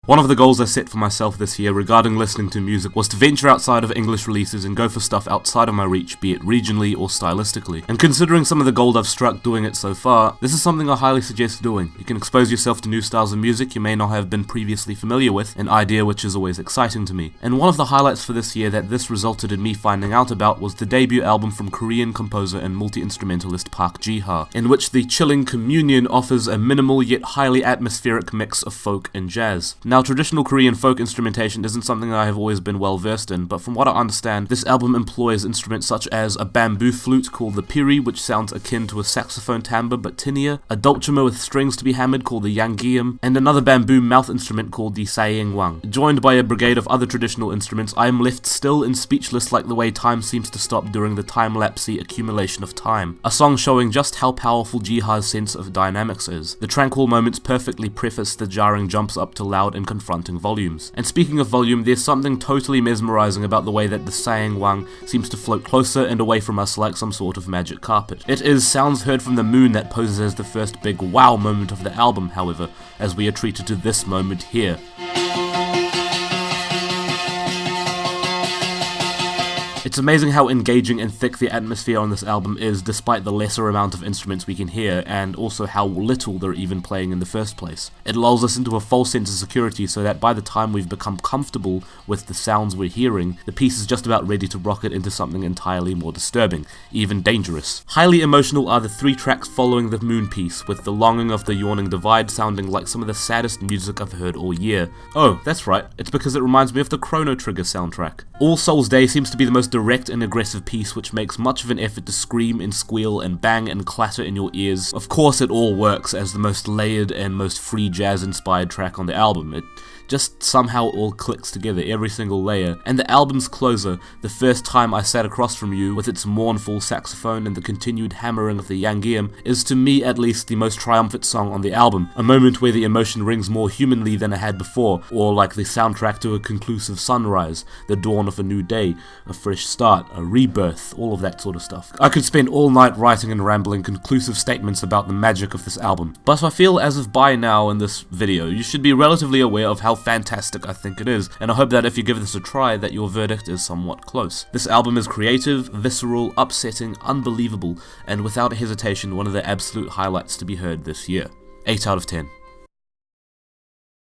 One of the goals I set for myself this year regarding listening to music was to venture outside of English releases and go for stuff outside of my reach, be it regionally or stylistically. And considering some of the gold I've struck doing it so far, this is something I highly suggest doing. You can expose yourself to new styles of music you may not have been previously familiar with, an idea which is always exciting to me. And one of the highlights for this year that this resulted in me finding out about was the debut album from Korean composer and multi-instrumentalist Park Jiha, in which the chilling Communion offers a minimal yet highly atmospheric mix of folk and jazz. Now, traditional Korean folk instrumentation isn't something I have always been well versed in, but from what I understand, this album employs instruments such as a bamboo flute called the piri, which sounds akin to a saxophone timbre but tinier, a dulcimer with strings to be hammered called the yangium, and another bamboo mouth instrument called the saengwang. Joined by a brigade of other traditional instruments, I am left still and speechless like the way time seems to stop during the time-lapsey Accumulation of Time, a song showing just how powerful Jiha's sense of dynamics is. The tranquil moments perfectly preface the jarring jumps up to loud and confronting volumes. And speaking of volume, there's something totally mesmerizing about the way that the saengwang seems to float closer and away from us like some sort of magic carpet. It is sounds heard from the moon that poses as the first big wow moment of the album, however, as we are treated to this moment here. It's amazing how engaging and thick the atmosphere on this album is despite the lesser amount of instruments we can hear, and also how little they're even playing in the first place. It lulls us into a false sense of security so that by the time we've become comfortable with the sounds we're hearing, the piece is just about ready to rocket into something entirely more disturbing, even dangerous. Highly emotional are the 3 tracks following the moon piece, with the longing of the Yawning divide sounding like some of the saddest music I've heard all year. Oh, that's right, it's because it reminds me of the Chrono Trigger soundtrack. All Souls Day seems to be the most direct and aggressive piece, which makes much of an effort to scream and squeal and bang and clatter in your ears. Of course it all works as the most layered and most free jazz inspired track on the album. It just somehow all clicks together, every single layer. And the album's closer, The First Time I Sat Across From You, with its mournful saxophone and the continued hammering of the yangium, is to me at least the most triumphant song on the album, a moment where the emotion rings more humanly than it had before, or like the soundtrack to a conclusive sunrise, the dawn of a new day, a fresh start, a rebirth, all of that sort of stuff. I could spend all night writing and rambling conclusive statements about the magic of this album, but I feel as if by now in this video you should be relatively aware of how fantastic I think it is, and I hope that if you give this a try that your verdict is somewhat close. This album is creative, visceral, upsetting, unbelievable, and without hesitation one of the absolute highlights to be heard this year. 8 out of 10.